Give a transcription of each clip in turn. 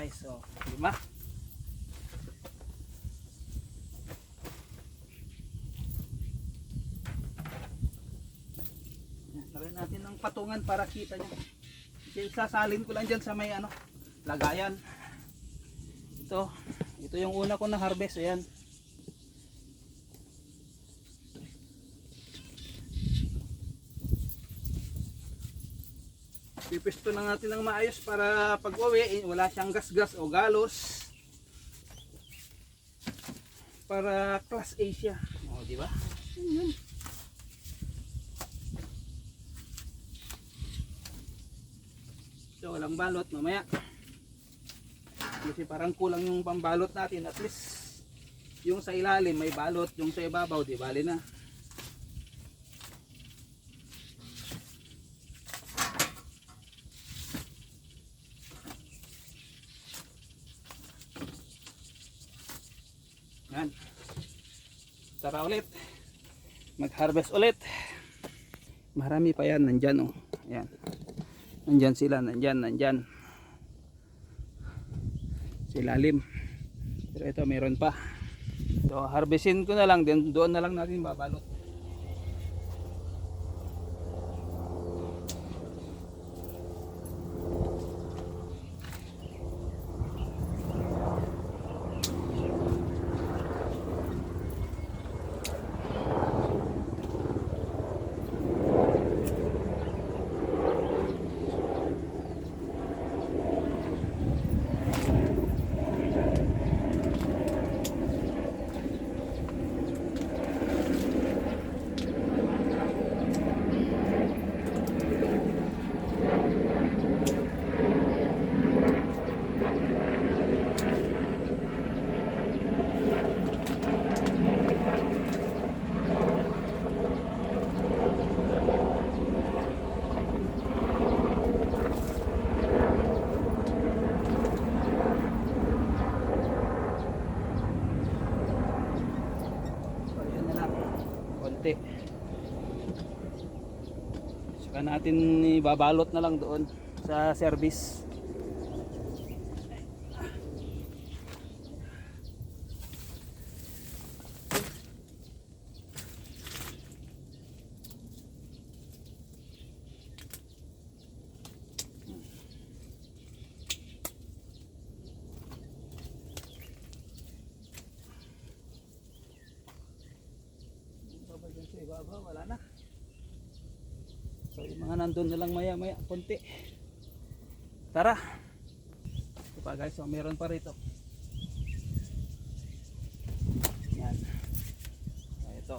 guys. So, di ba? Lagyan natin ng patungan para kita nyo. Kasi sasalin ko lang dyan sa may ano, lagayan. Ito yung una ko na harvest. Ayan. Pipisto na natin ng maayos para pag uwi wala siyang gasgas o galos, para class A siya. O, di ba? Yun. So walang balot mamaya kasi parang kulang yung pambalot natin. At least yung sa ilalim may balot, yung sa ibabaw di bali na. Yan. Tara ulit. Mag-harvest ulit. Marami pa yan. Nandyan oh. Ayan. Nandyan sila. Nandyan. Sa ilalim. Pero ito meron pa. So harvestin ko na lang. Doon na lang natin babalot. Saka natin ibabalot na lang doon sa service. Ibaba, wala na. So yung mga nandun na lang maya konti. Tara. Ito pa guys, so meron pa rito. Yan. Ito.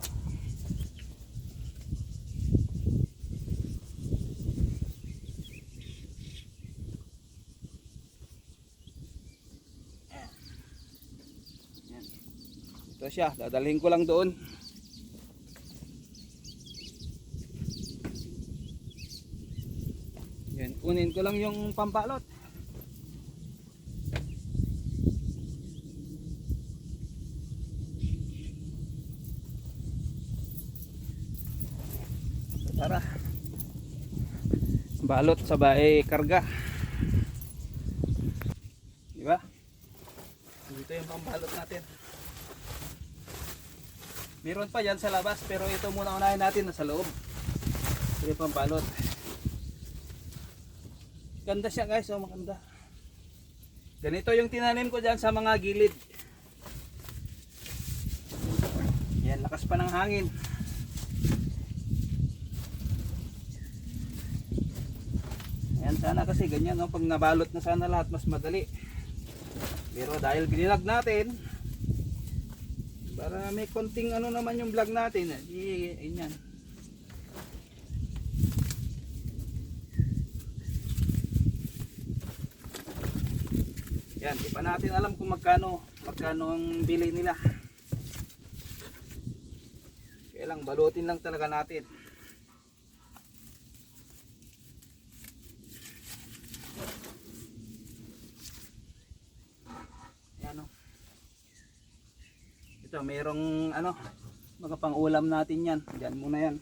Yan. Ito siya, dadalhin ko lang doon. Yan, kunin ko lang yung pampalot. So, tara. Balot sabay karga. Di ba? Dito yung pambalot natin. Meron pa yan sa labas pero ito muna unahin natin nasa loob. Ito yung pambalot. Ganda siya guys, oh maganda. Ganito yung tinanim ko dyan sa mga gilid. Yan, lakas pa ng hangin. Yan, sana kasi ganyan, no? Pag nabalot na sana lahat, mas madali. Pero dahil binilag natin, para may konting ano naman yung vlog natin, yan. Yan, di pa natin alam kung magkano ang bili nila. Kaya lang, balutin lang talaga natin. Yan o. Ito, mayroong ano, mga pang-ulam natin yan. Diyan muna yan.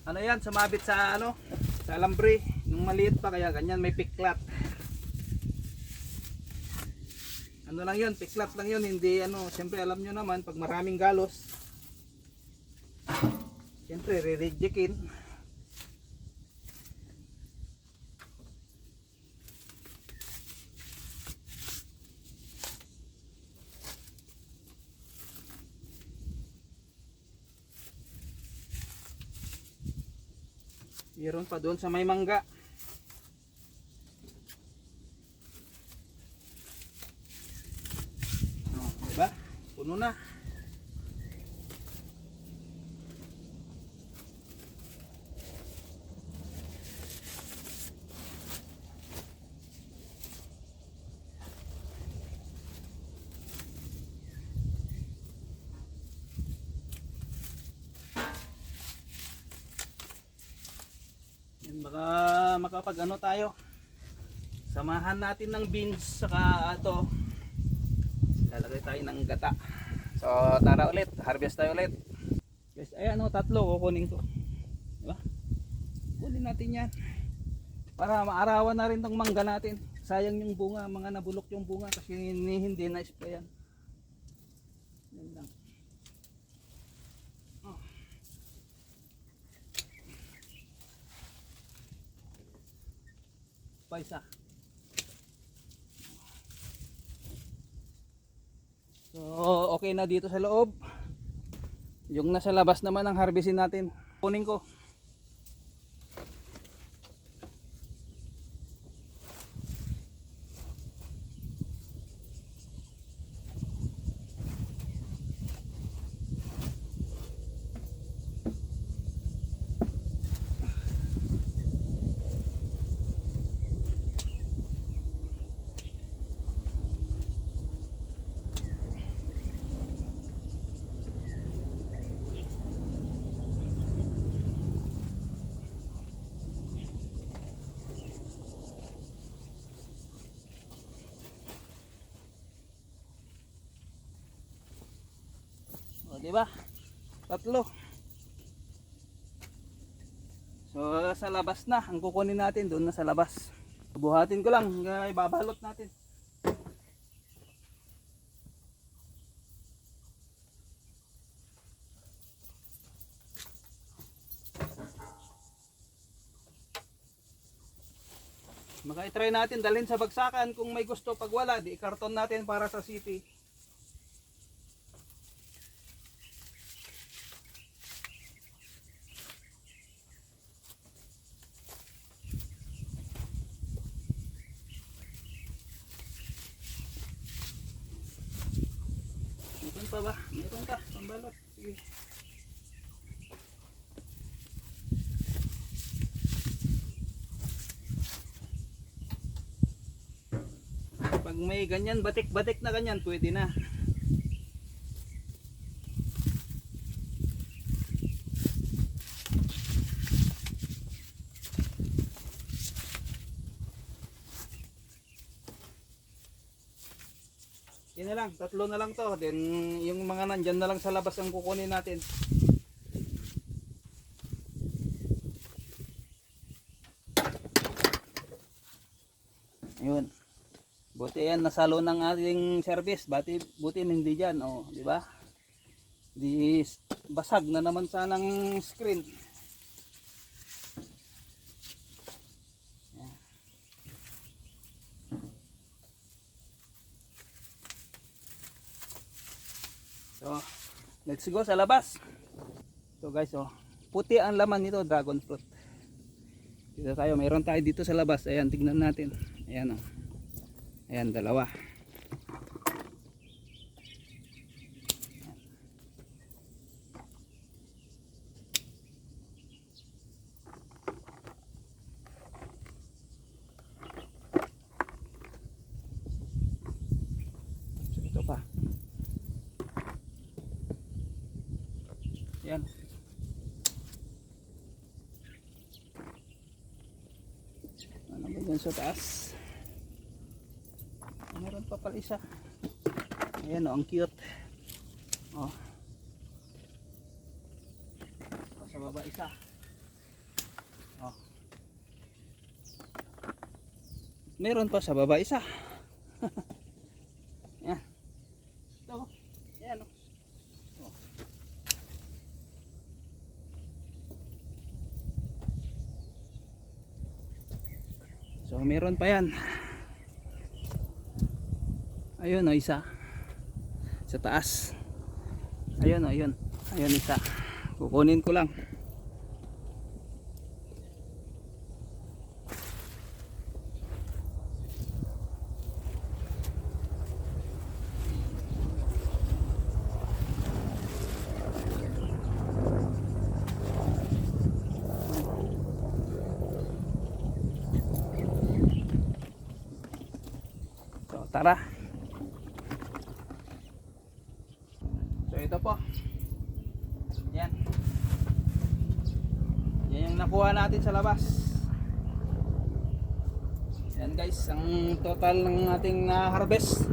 Ano yan, sumabit sa ano, sa alambre. Nung maliit pa, kaya ganyan may piklat. Ano lang yun, piklat lang yun, hindi ano, siyempre alam nyo naman, pag maraming galos, siyempre re-rejectin. Meron pa doon sa may mangga. Oh, diba? Puno na. Yan, baka makapag ano tayo. Samahan natin ng beans saka ato. Lalagay tayo ng gata. So tara ulit, harvest tayo ulit. Guys, ayan o, tatlo kukunin ko. Diba? Kunin natin yan. Para maarawan na rin tong mangga natin. Sayang yung bunga, mga nabulok yung bunga kasi hindi na-sprayan. Yan lang. Oh. Paisa. So okay na dito sa loob. Yung nasa labas naman ang harvestin natin. Kunin ko. O, diba? Tatlo. So sa labas na, ang kukunin natin doon na sa labas. Buhatin ko lang, ibabalot natin. Maka-try natin dalhin sa bagsakan kung may gusto, pag wala, di karton natin para sa city. Meron pa ba? Meron pa, pambalot. Sige. Pag may ganyan, batik-batik na ganyan, pwede na. Yan na lang, tatlo na lang to. Then yung mga nandyan na lang sa labas ang kukunin natin. Ayun. Buti yan, nasalo ng ating service. Buti hindi dyan, oh, di ba? Di basag na naman sanang screen. So, let's go sa labas. So guys, oh, puti ang laman nito, dragon fruit. Dito tayo, mayroon tayo dito sa labas. Ayan, tignan natin. Ayan, oh. Ayan, dalawa. So, ito pa. Ayan. Ano ba dyan sa taas? Meron pa pala isa. Ayan, oh, ang cute. Oh. Sa baba isa. Oh. Meron pa sa baba isa. So meron pa yan. Ayun o, isa sa taas. Ayun o, ayun isa. Kukunin ko lang. So tara. So ito po. Yan. Yan yung nakuha natin sa labas. Yan guys, ang total ng ating harvest.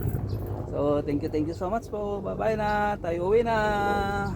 So thank you so much po. Bye bye na. Tayo uwi na.